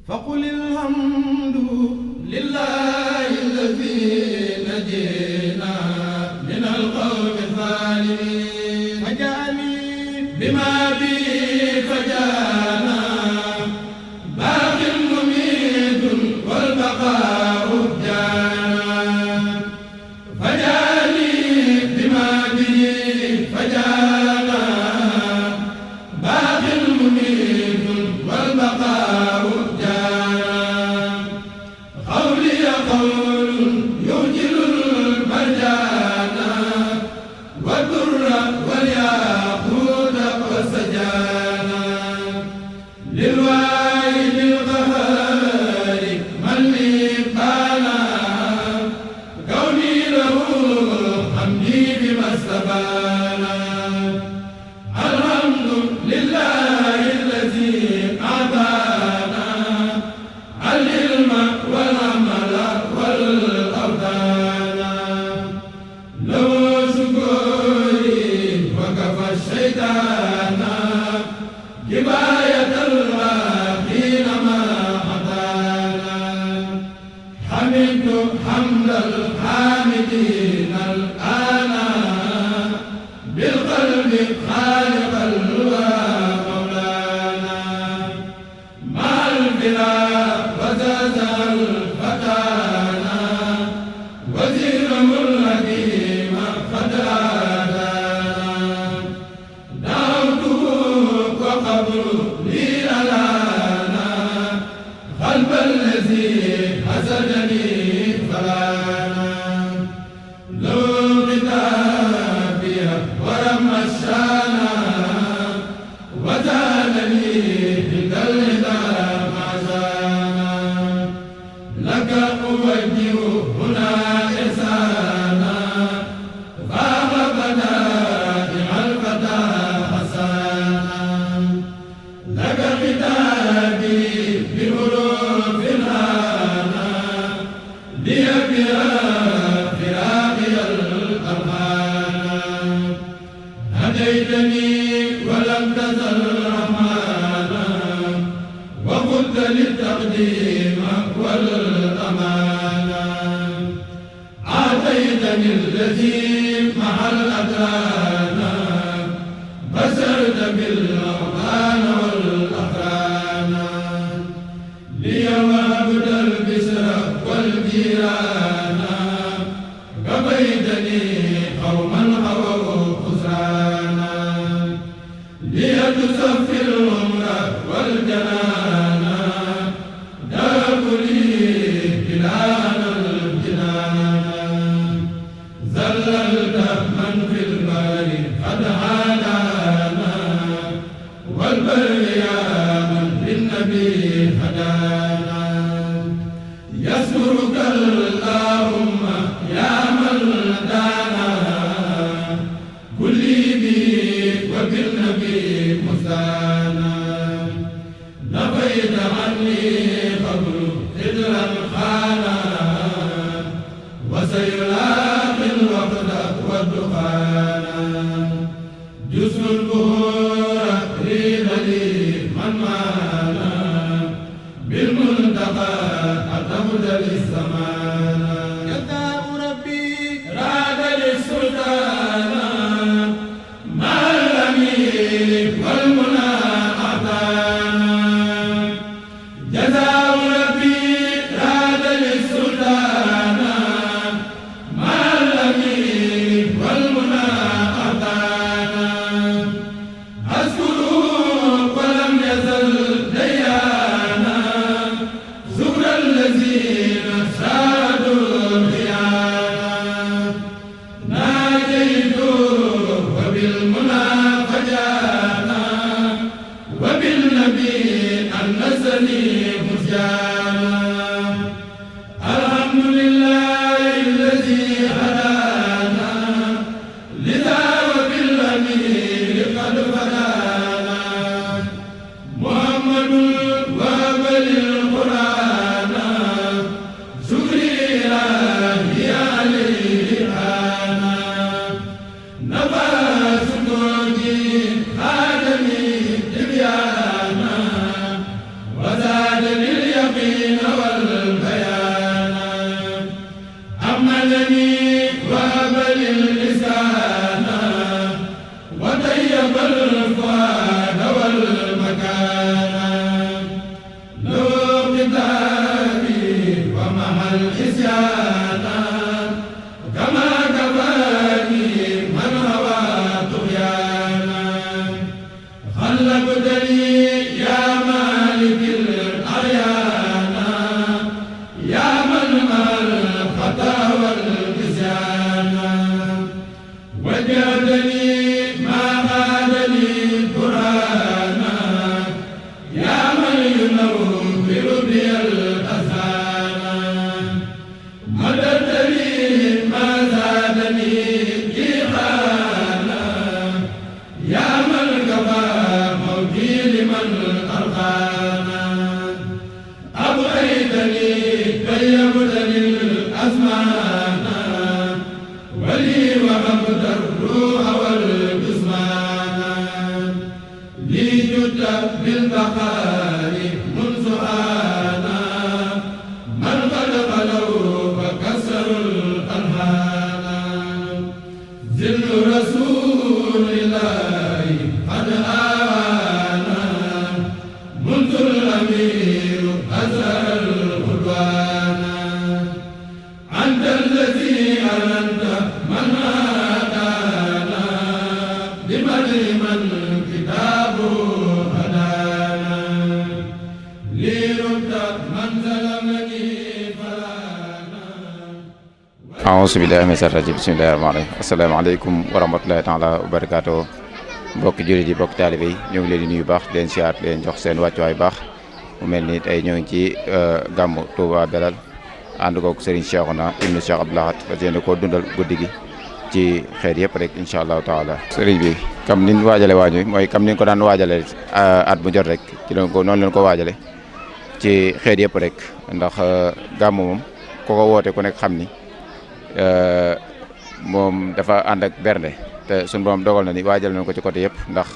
فقل الحمد لله الذي نجينا من القوم الظالمين فجاني بما به فجانا باق مميت والبقاء جانا فجاني بما به فجانا باق مميت والبقاء جانا قولي قول يوجل المرجانا والدر والياقوت والسجانا للواحد القهار من لي بانا كوني له حمدي بما استبانا الحمد لله الذي أعطانا العلم والعمل والأوطان له شكري وكفى الشيطان كفاية الواقين ما أعطانا حمدت حمد الحامدين الآن بالقلب خالق مولانا مع البلا وزاد الفتانا وزير الذي ما فتانا دعوته وقبر لي ألانا قلب الذي حسدني فلانا لو كتابي ورم الشانا وزادني عند الهدى ما زانا لك أوجه هنا إحسانا فاق بدائع الفتى حسانا لك كتابي بحروف الهانا ليبيا فراقي الأرحانا هديتني ولم تزل رحمانا وقلت للتقديم والأمانة أعطيتني الذي مع الأدرانا بسرت بالأوطان والأقران لي وهبت البسر والجيران كفيتني قوما هووا خسرانا ليتصفي العمر والجنان دابلي إلهنا الجنان زللت من في البر قد هدانا والبر يا من للنبي هدانا يسرك اللهم يا من دانا كلي بي وبالنبي مستانا نفيت عني قبل خدرا خانا وسيلاقي الوقت والدخانا جزء البهور ريد لي من مانا بالمنتقى أتمد للسمانا جزاء ربي راد للسلطان مع الأمير والمنى أعطانا جزاء ربي راد للسلطان مع الأمير والمنى أعطانا أذكره ولم يزل ديانا زهر الذين سادوا الخيانة ناجيته وبالمنى فجانا وبالنبي أنسني مزجانا الحمد لله الذي هدانا لذا وبالأمير قد فدانا محمد وبل القرآن شكري إلهي عليه حانا نفى سكوتي خادمي تبيانا وزاد لليا auzu billaahi mina shaytaani rajiim bismillaahi rahmaani rahiim asalaamaaleykum wa rahmatulaahi taala wa barakaatuh mbokki jullit yi mbokki taalibe yi ñoo ngi leen di nuyu baax di leen siyaat di leen jox seen wàccuwaay baax mu mel ni tey ñoo ngi ci gàmmu Touba Belal ànd koog Serigne Cheikhouna ibnu Cheikh Abdou Lahad fas yéene koo dundal guddi gi ci xeet yëpp rek incha allahu taala. Serigne bi comme niñ waajale waañ wi mooy comme niñ ko daan waajale at mu jot rek ci leen ko noonu leen ko waajale ci xeet yëpp rek ndax gàmmu moom ko ko woote ku nekk xam ni moom dafa ànd ak bernde te suñu borom dogal na ni waajal nañ ko ci côté yëpp ndax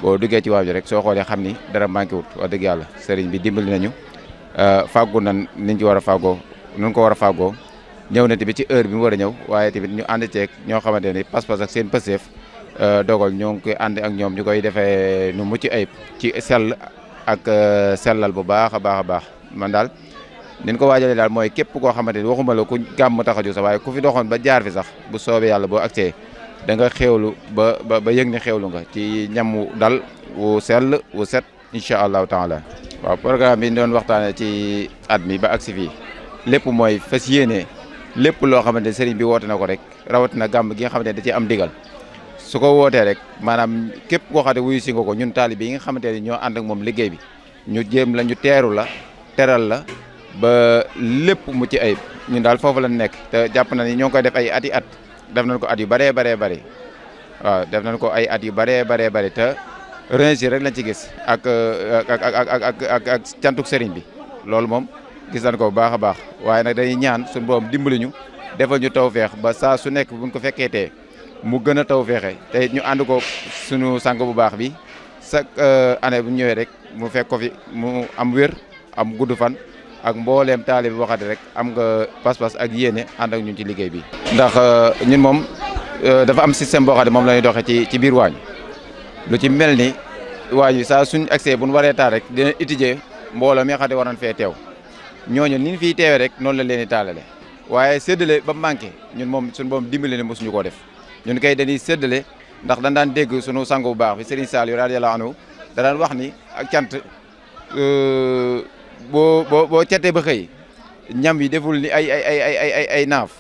boo duggee ci waaw ji rek soo xoolee xam ni dara manqué wut wax dëgg yàlla sëriñ bi dimbali nañu fàggu nan niñ ci war a fàggoo nun ko war a fàggoo ñëw na tamit ci heure bi mu war a ñëw waaye tamit ñu ànd ceeg ñoo xamante ni pas-pas ak seen pëseef dogal ñoo ngi koy ànd ak ñoom ñu koy defee nu mucc ayib ci sell ak sellal bu baax a baax a baax man daal niñ ko waajalee daal mooy képp koo xamante ni waxuma la ku gàmm tax a jóg sax waaye ku fi doxoon ba jaar fi sax bu soobee yàlla boo agsee da nga xéewlu ba yëg ne xéewlu nga ci ñam wu dal wu sell wu set incha allahu taala. waaw programme bi ñu doon waxtaanee ci at mi ba agsi fii lépp mooy fas yéene lépp loo xamante ne sëriñ bi woote na ko rek rawatina gàmm gi nga xamante ne da ciy am digal su ko wootee rek maanaam képp koo xam ne wuyu si nga ko ñun taalibe yi nga xamante ne ñoo ànd ak moom liggéey bi ñu jéem la ñu teeru la teral la ba lépp mu ci ayib ñun daal foofu la nekk te jàpp na ni ñoo ngi koy def ay ati at def nañ ko at yu bëree bëri waaw def nañ ko ay at yu bëree bëri te réussir rek lañ ci gis ak cantuk sëriñ bi loolu moom gis nañ ko bu baax a baax waaye nag dañuy ñaan suñu borom dimbali ñu defal ñu tawfeex ba saa su nekk buñ ko fekkee tee mu gën a tawfeexe te ñu ànd ko suñu sang bu baax bi chaque année bu ñu ñëwee rek mu fekk ko fi mu am wér am gudd fan ak mbooleem taalibe waxati rek am nga pas-pas ak yéene ànd ak ñun ci liggéey bi. ndax ñun moom dafa am système boo xam ne moom la ñuy doxee ci biir waañ lu ci mel ni waañ wi saa suñ accès bu ñu waree taal rek dina étudier mbooloo mi nga xam ne war nañ fee teew ñooñu ni ñu fiy teewee rek noonu la leen di taalale waaye séddale ba manqué ñun moom suñu boom dimbali ne mosuñu koo def ñun kay dañuy séddale ndax dañ daan dégg sunu sang bu baax bi Serigne Saliou radiyallahu anhu da daan wax ni ak cant boo catee ba xëy ñam yi deful ni ay naaf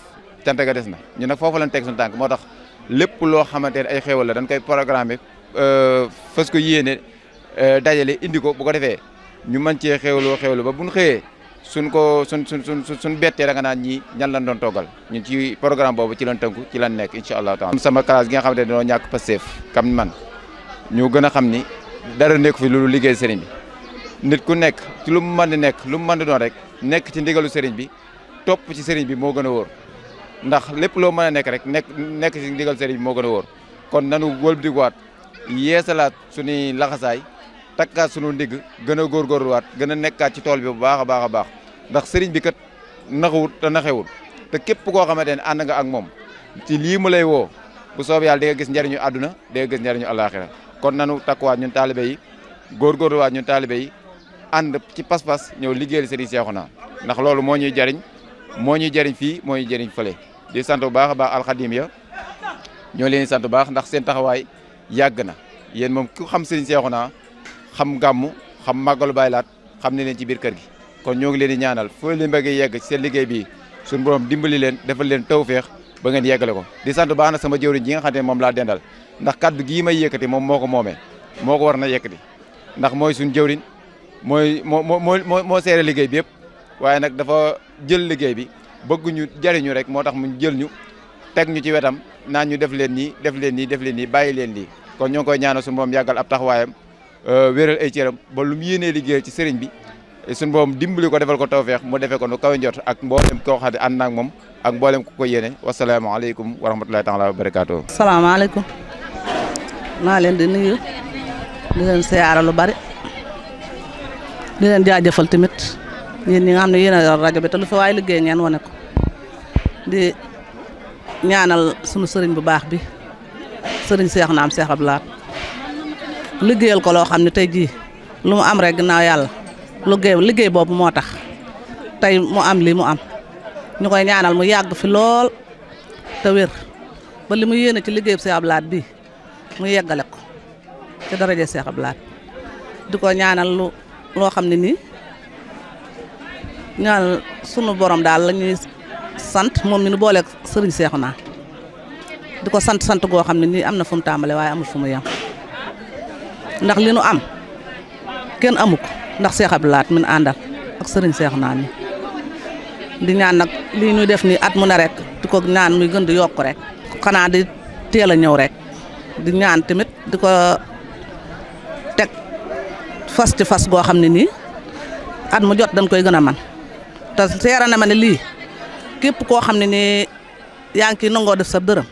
cant ga des na ñu nag foofu lañ teg suñu tànk moo tax lépp loo xamante ne ay xéwal la dañ koy programmer fas ko yéene dajale indi ko bu ko defee ñu mën cee xéwlu ba buñ xëyee suñ bettee da nga naan ñii ñan lañ doon toggal ñun ci programme boobu ci lañ tënku ci lañ nekk incha allah taala sama classe gi nga xamante ne dañoo ñàkk Pastef kam man ñu gën a xam ni dara nekk fi loolu liggéey sëriñ bi nit ku nekk ci lu mu mën di nekk lu mu mën di doon rek nekk ci ndigalu sëriñ bi topp ci sëriñ bi moo gën a wóor ndax lépp loo mën a nekk rek nekk ci ndigal sëriñ bi moo gën a wóor kon nanu wëlbatikuwaat yeesalaat suñuy laxasaay takkaat sunu ndigg gën a góorgóorluwaat gën a nekkaat ci tool bi bu baax a baax a baax ndax sëriñ bi kat naxawut te naxewut te képp koo xamante ne ànd nga ak moom ci lii mu lay woo bu soobee yàlla di nga gis njariñu àdduna di nga gis njariñu àllaaxira kon nanu takkuwaat ñun taalibe yi góorgóorluwaat ñun taalibe yi ànd ci pas-pas ñëw liggéeyal Serigne Cheikhouna ndax loolu moo ñuy jariñ fii moo ñuy jariñ fële di sant bu baax a baax alxadim ya ñoo leen di sant bu baax ndax seen taxawaay yàgg na yéen moom ku xam Serigne Cheikhouna xam gàmmu xam màggalu Baay Laat xam ne leen ci biir kër gi kon ñoo ngi leen di ñaanal foo leen bëgg yegg ci seen liggéey bi suñu borom dimbali leen defal leen tawféex ba ngeen yeggale ko di sant bu baax na sama jëwriñ ji nga xam ne moom laa dendal ndax kaddu gii may yëkkati moom moo ko moomee moo ko war na yëkkati ndax mooy suñu jëwriñ moo seere liggéey bi yëpp waaye nag dafa jël liggéey bi bëgg ñu jariñu rek moo tax mu jël ñu teg ñu ci wetam naan ñu def leen nii bàyyi leen lii kon ñoo ngi koy ñaanal suñu borom yàggal ab taxawaayam wéral ay cëram ba lu mu yéenee liggéey ci sëriñ bi suñu borom dimbali ko defal ko tawfeex mu defee ko nu kawe njort ak mboolem koo xam ne ànd na ak moom ak mboolem ku ko yéene wasalaamaaleykum wa rahmatulahi taala wa barakaatu. salaamaaleykum maa leen di nuyu di leen siyaara lu bari di leen jaajëfal tamit yéen ñi nga xam ne yéen a yor rajo bi te lu fa waay liggéey ngeen wane ko di ñaanal sunu sëriñ bu baax bi sëriñ Cheikhouna am Cheikh Abdou Lahad liggéeyal ko loo xam ne tey jii lu mu am rek ginnaaw yàlla liggéey boobu moo tax tey mu am lii mu am ñu koy ñaanal mu yàgg fi lool te wér ba li mu yéene ci liggéeyu Cheikh Abdou Lahad bi mu yeggale ko ci daraja Cheikh Abdou Lahad di ko ñaanal loo xam ne nii ñaan sunu borom daal la ñuy sant moom mi nu booleeg sëriñ Seexuna di ko sant goo xam ne nii am na fu mu tàmbale waaye amul fu mu yem ndax li nu am kenn amu ko ndax Seex Abdou Lahad min àndal ak sëriñ Seexuna mi di ñaan nag lii ñuy def nii at mu ne rek di ko ñaan muy gën di yokk rek xanaa di teel a ñëw rek di ñaan tamit di ko teg fas ci fas goo xam ne nii at mu jot dañ koy gën a man te seera na ma ne lii képp koo xam ne nii yaa ngi ciy nangoo def sa dërëm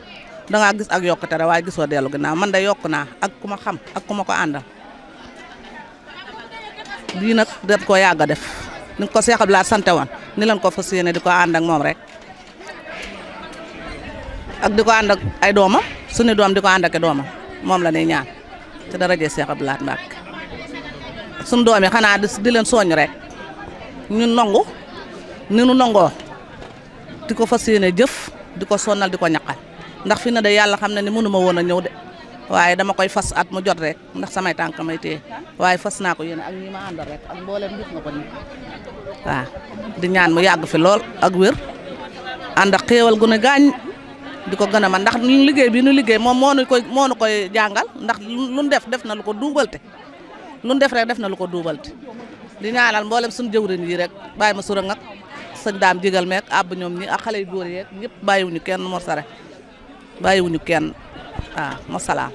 dangaa gis ak yokkute rek waaye gisoo dellu ginnaaw man de yokk naa ak ku ma xam ak ku ma ko àndal lii nag dañ koo yàgg a def ni ko Seex Abdou Lahad sante woon ni leen ko fas yéene di ko ànd ak moom rek ak di ko ànd ak ay doomam suñu doom di ko ànd ak doomam moom la ñuy ñaan te daraje Seex Abdou Lahad Mbacké suñu doom yi xanaa di leen soññ rek ñun nangu ni nu nangoo di ko fas yéene jëf di ko sonnal di ko ñaqal ndax fi na de yàlla xam na ni mënuma woon a ñëw de waaye dama koy fas at mu jot rek ndax samay tànk may téye waaye fas naa ko yéene ak ñi ma àndal rek ak mboolem gis nga ko nii waaw di ñaan mu yàgg fi lool ak wér ànd ak xéewal gu ne gaañ di ko gën a man ndax liggéey bi nu liggéey moom moo nu koy jàngal ndax lu def na lu ko duubalte lu def rek def na lu ko duubalte di ñaanal mboolem suñu jëwriñ yi rek bàyyi ma sura ngak sëñ daam jigal meek àbb ñoom ñi ak xale yu góor yeeg ñëpp bàyyiwuñu kenn mor sare bàyyiwuñu kenn waaw ma salaam